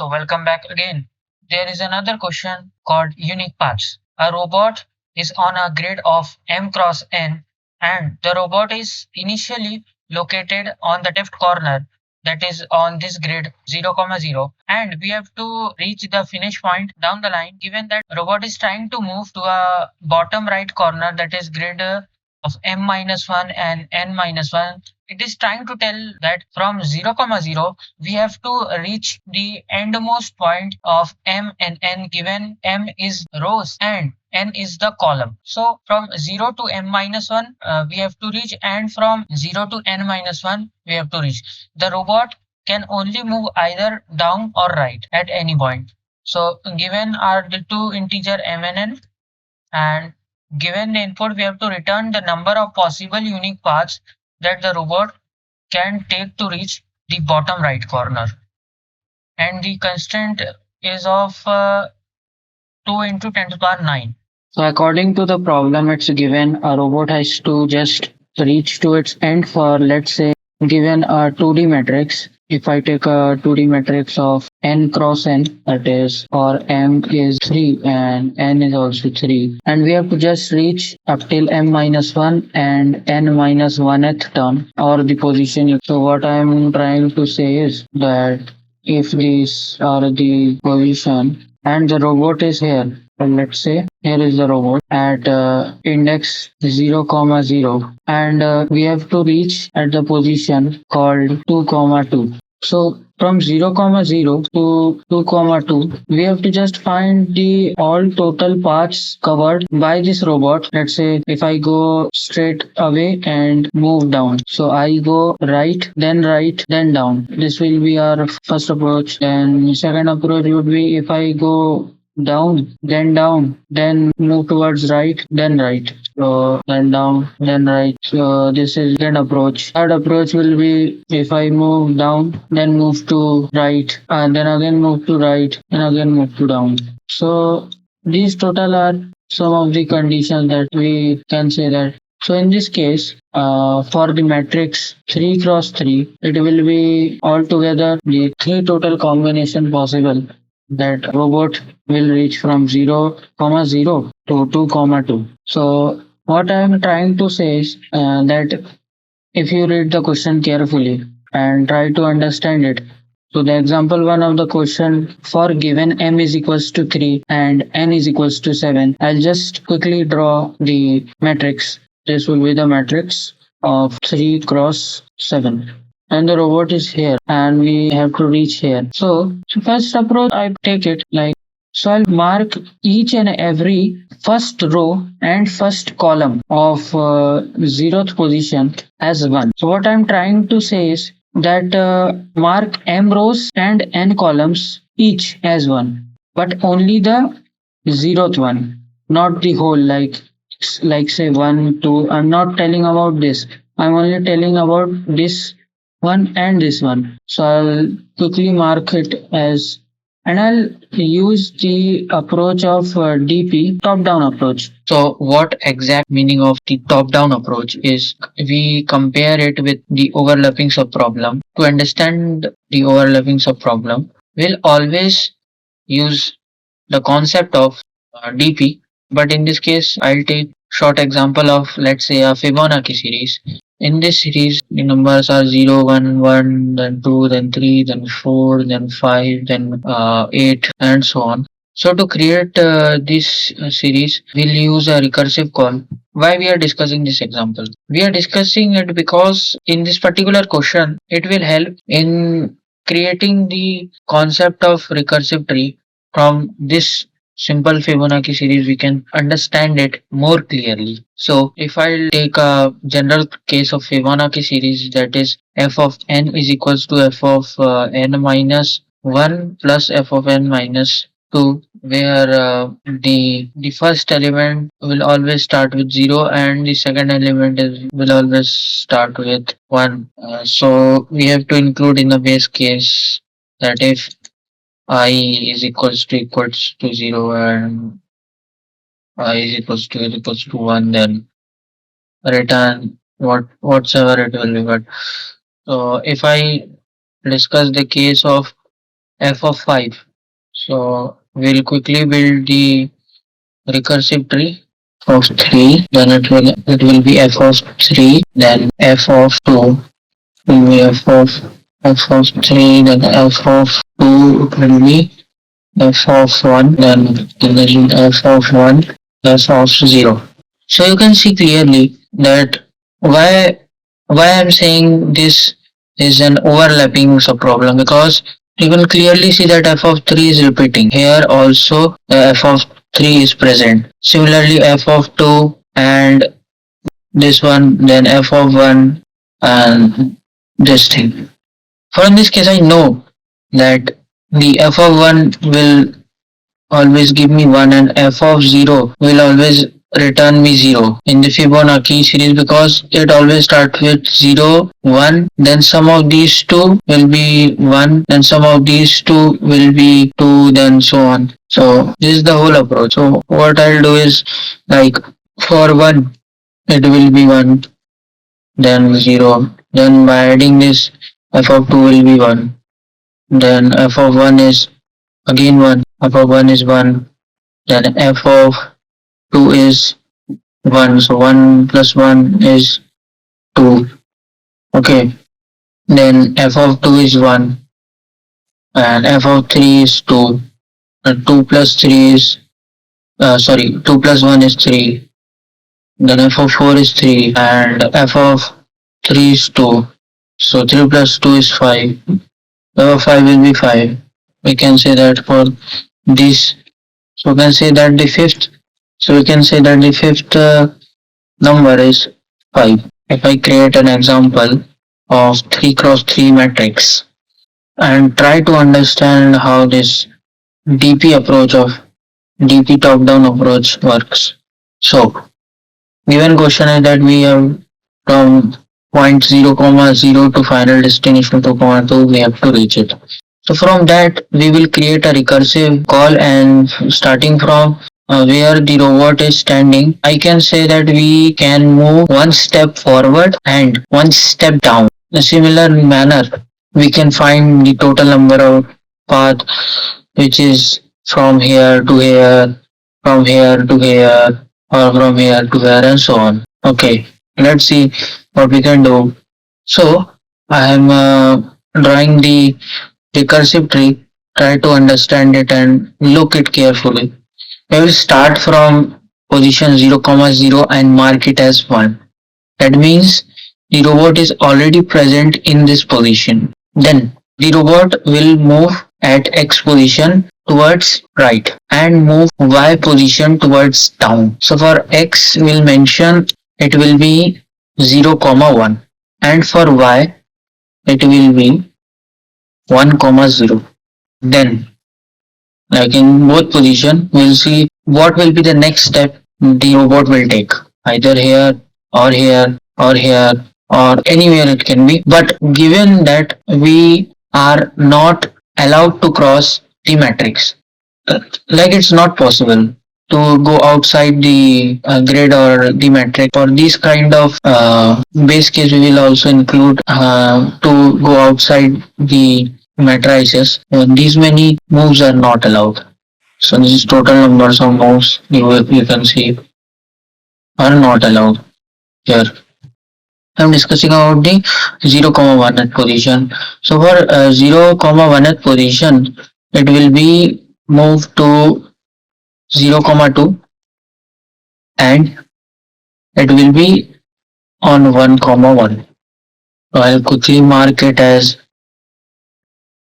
So welcome back again. There is another question called unique paths. A robot is on a grid of m cross n, and the robot is initially located on the left corner, that is on this grid 0, 0, and we have to reach the finish point down the line. Given that robot is trying to move to a bottom right corner, that is grid of m minus 1 and n minus 1, it is trying to tell that from 0, 0, we have to reach the endmost point of m and n, given m is rows and n is the column. So from 0 to m minus 1 we have to reach, and from 0 to n minus 1 we have to reach. The robot can only move either down or right at any point. So given are the two integer m and n, and given the input, we have to return the number of possible unique paths that the robot can take to reach the bottom right corner. And the constraint is of 2 into 10 to the power 9. So according to the problem, it's given a robot has to just reach to its end for, let's say, given a 2D matrix. If I take a 2D matrix of n cross n, that is, or m is 3 and n is also 3, and we have to just reach up till m minus 1 and n minus 1th term or the position. So what I'm trying to say is that if these are the position and the robot is here, so let's say here is the robot at index 0, 0, and we have to reach at the position called 2, 2. So from 0, 0 to 2, 2, we have to just find the all total paths covered by this robot. Let's say if I go straight away and move down. So I go right, then down. This will be our first approach. And second approach would be if I go down, then move towards right, then right. So then down, then right. So this is second approach. Third approach will be if I move down, then move to right, and then again move to right, and again move to down. So these total are some of the conditions that we can say that. So in this case, for the matrix 3 cross 3, it will be altogether the three total combination possible that robot will reach from 0, 0 to 2, 2. So what I am trying to say is that if you read the question carefully and try to understand it. So the example one of the question, for given m is equals to 3 and n is equals to 7, I'll just quickly draw the matrix. This will be the matrix of 3 cross 7. And the robot is here and we have to reach here. So first approach, I take it like, so I'll mark each and every first row and first column of 0th position as 1. So what I'm trying to say is that mark m rows and n columns each as 1, but only the 0th one, not the whole, like say 1, 2. I'm not telling about this. I'm only telling about this one and this one. So I'll quickly mark it as, and I'll use the approach of DP, top-down approach. So what exact meaning of the top-down approach is, we compare it with the overlapping subproblem. To understand the overlapping subproblem, we'll always use the concept of DP, but in this case, I'll take short example of, let's say, a Fibonacci series. In this series, the numbers are 0, 1, 1, then 2, then 3, then 4, then 5, then 8, and so on. So to create this series, we'll use a recursive call. Why we are discussing this example? We are discussing it because in this particular question, it will help in creating the concept of recursive tree. From this simple Fibonacci series, we can understand it more clearly. So if I take a general case of Fibonacci series, that is f of n is equals to f of n minus 1 plus f of n minus 2, where the first element will always start with 0 and the second element will always start with 1. So we have to include in the base case that if I is equals to 0 and I is equals to 1, then return whatsoever it will be. But so if I discuss the case of f of 5. So we'll quickly build the recursive tree of 3, then it will be f of 3, then f of 2 will be f of 3, then f of 2 will be f of 1, then f of 1 f of 0. So you can see clearly that why I'm saying this is an overlapping subproblem, because you can clearly see that f of 3 is repeating. Here also f of 3 is present. Similarly f of 2 and this one, then f of 1 and this thing. For in this case I know that the f of 1 will always give me 1 and f of 0 will always return me 0 in the Fibonacci series, because it always starts with 0, 1, then some of these two will be 1, then some of these two will be 2, then so on. So this is the whole approach. So what I'll do is, like, for 1 it will be 1, then 0, then by adding this f of 2 will be 1, then f of 1 is again 1, f of 1 is 1, then f of 2 is 1, so 1 plus 1 is 2. Okay, then f of 2 is 1 and f of 3 is 2. 2 plus 3 is, sorry, 2 plus 1 is 3. Then f of 4 is 3 and f of 3 is 2. So 3 plus 2 is 5. F of 5 will be 5. We can say that for this. So we can say that the fifth. So we can say that the fifth number is 5. If I create an example of 3 cross 3 matrix and try to understand how this DP approach of DP top down approach works. So given question is that we have from point 0 comma 0 to final destination 2 comma 2, we have to reach it. So from that we will create a recursive call, and starting from where the robot is standing, I can say that we can move one step forward and one step down. In a similar manner, we can find the total number of path, which is from here to here, from here to here, or from here to here, and so on. Okay, let's see what we can do. So I am drawing the recursive tree. Try to understand it and look it carefully. We will start from position 0 comma 0 and mark it as 1. That means the robot is already present in this position. Then the robot will move at x position towards right and move y position towards down. So for x will mention it will be 0 comma 1, and for y it will be 1 comma 0. Then, like in both position, we'll see what will be the next step the robot will take, either here or here or here or anywhere it can be. But given that we are not allowed to cross the matrix, like it's not possible to go outside the grid or the matrix. For these kind of base case, we will also include to go outside the matrices. These many moves are not allowed. So this is total numbers of moves you can see are not allowed here. I'm discussing about the 0 comma 1 at position. So for 0 comma 1 at position, it will be moved to 0 comma 2, and it will be on 1 comma 1. So I'll quickly mark it as,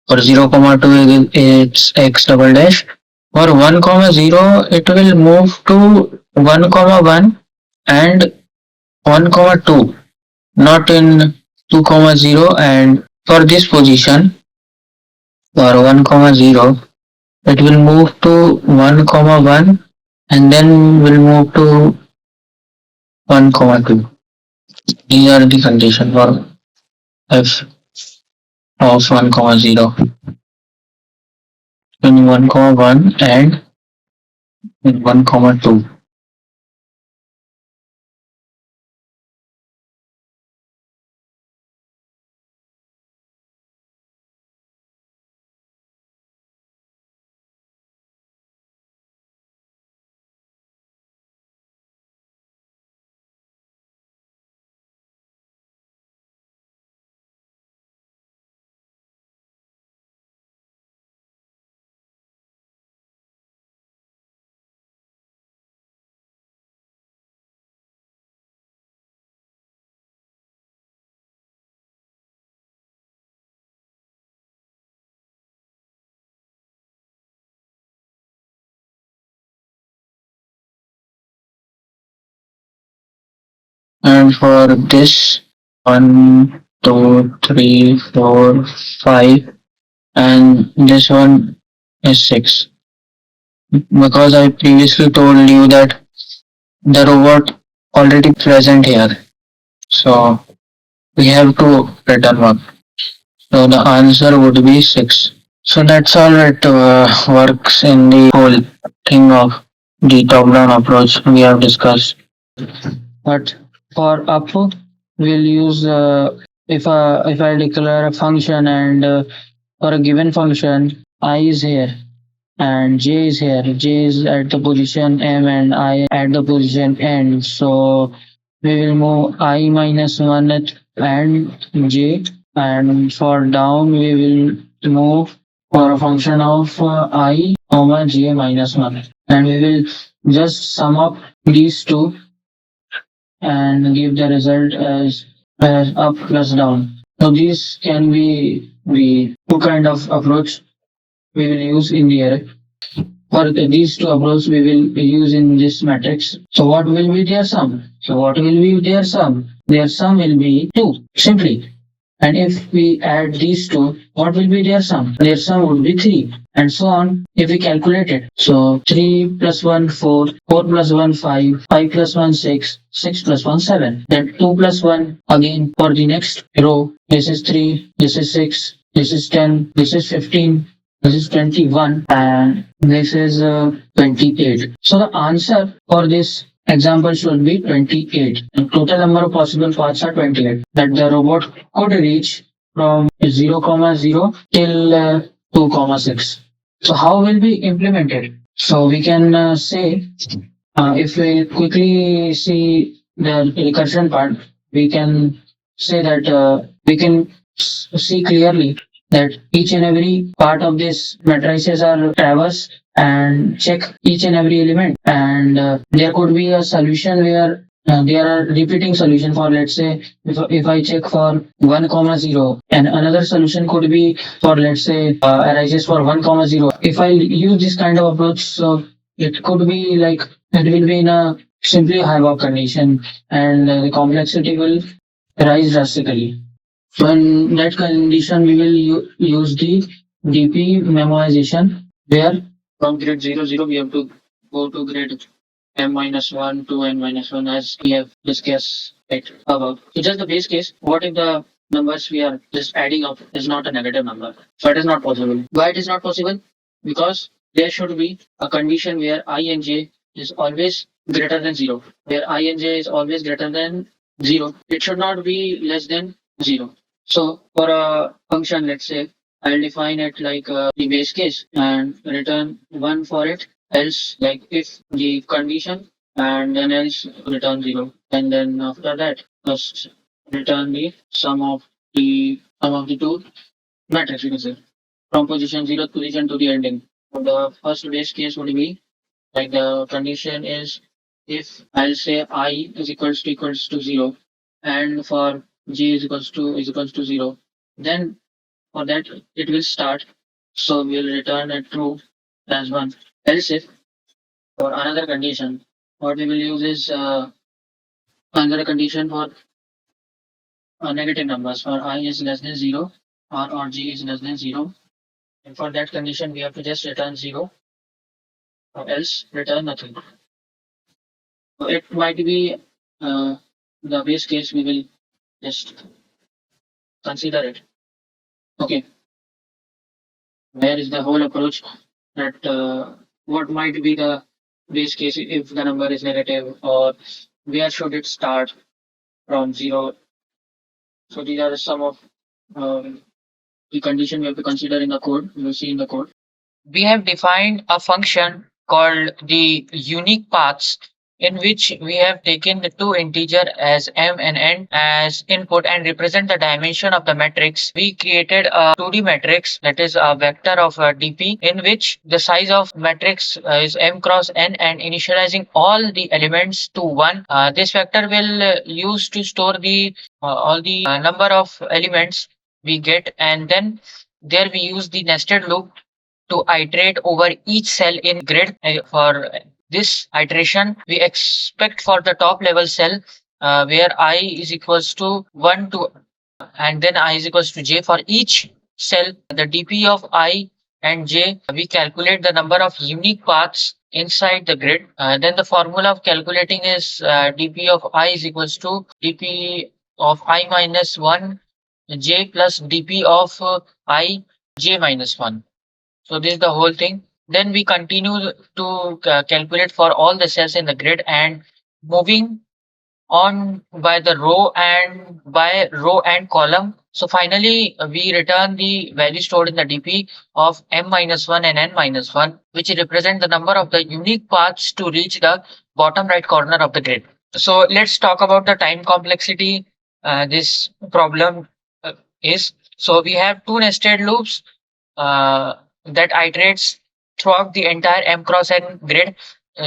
for 0 comma 2 it's x double dash. For 1 comma 0 it will move to 1 comma 1 and 1 comma 2, not in 2 comma 0. And for this position, for 1 comma 0 it will move to 1 comma 1 and then will move to 1 comma 2. These are the condition for f of 1 comma 0 in 1 comma 1 and in 1 comma 2. And for this, 1, 2, 3, 4, 5, and this one is 6. Because I previously told you that the robot already present here. So we have to return one. So the answer would be 6. So that's how it works in the whole thing of the top-down approach we have discussed. But for up, we'll use if I declare a function and for a given function, I is here and j is here. J is at the position m and I at the position n. So we will move I minus one and j, and for down we will move for a function of I comma j minus one, and we will just sum up these two and give the result as up plus down. So these can be the two kind of approach we will use in the array. For these two approaches we will use in this matrix. So what will be their sum? So what will be their sum? Their sum will be 2, simply. And if we add these two, what will be their sum? Their sum would be 3, and so on if we calculate it. So 3 plus 1, 4, 4 plus 1, 5, 5 plus 1, 6, 6 plus 1, 7. Then 2 plus 1 again for the next row. This is 3, this is 6, this is 10, this is 15, this is 21, and this is 28. So the answer for this example should be 28. And total number of possible paths are 28 that the robot could reach from 0, comma 0 till 2, comma 6. So how will be implemented? So we can say if we quickly see the recursion part, we can say that we can see clearly that each and every part of this matrices are traversed and check each and every element, and there could be a solution where there are repeating solution for, let's say, if I check for 1 comma 0, and another solution could be for, let's say, arises for 1 comma 0. If I use this kind of approach, so it could be like it will be in a simply high condition, and the complexity will rise drastically. So in that condition, we will use the DP memoization, where from grade 0, 0 we have to go to grade m minus 1 to n minus 1, as we have discussed it above. So just the base case, what if the numbers we are just adding up is not a negative number? So it is not possible. Why it is not possible? Because there should be a condition where I and j is always greater than 0. Where I and j is always greater than 0, it should not be less than 0. So for a function, let's say, I'll define it like the base case and return 1 for it, else like if the condition, and then else return 0. And then after that, just return the sum of the two matrix, you can say, from position 0th position to the ending. So the first base case would be like the condition is if I'll say I is equals to 0, and for j is equals to 0, then for that it will start. So we'll return a true as 1. Else if for another condition, what we will use is another condition for negative numbers, for I is less than 0, or j is less than 0. And for that condition, we have to just return 0, or else return nothing. So it might be the base case, we will just consider it. Okay, where is the whole approach that what might be the base case if the number is negative, or where should it start from 0? So these are some of the condition we have to consider in the code. You will see in the code. We have defined a function called the unique paths, in which we have taken the two integer as m and n as input and represent the dimension of the matrix. We created a 2D matrix, that is a vector of dp, in which the size of matrix is m cross n, and initializing all the elements to 1. This vector will use to store the all the number of elements we get, and then there we use the nested loop to iterate over each cell in grid. For this iteration, we expect for the top level cell where I is equals to 1 to, and then I is equals to j. For each cell, the dp of I and j, we calculate the number of unique paths inside the grid. Then the formula of calculating is dp of I is equals to dp of I minus 1 j plus dp of I j minus 1. So this is the whole thing. Then we continue to calculate for all the cells in the grid, and moving on by row and column. So finally, we return the value stored in the DP of m minus 1 and n minus 1, which represent the number of the unique paths to reach the bottom right corner of the grid. So let's talk about the time complexity. This problem is, so we have two nested loops uh, that iterates throughout the entire m cross n grid.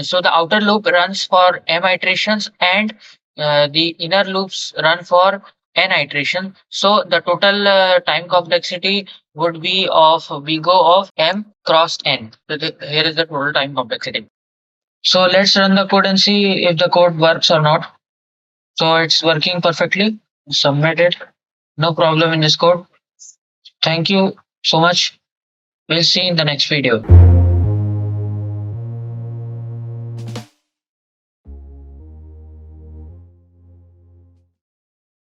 So the outer loop runs for m iterations, and the inner loops run for n iteration. So the total time complexity would be of we go of m cross n. So here is the total time complexity. So let's run the code and see if the code works or not. So it's working perfectly. Submit it. No problem in this code. Thank you so much. We'll see in the next video.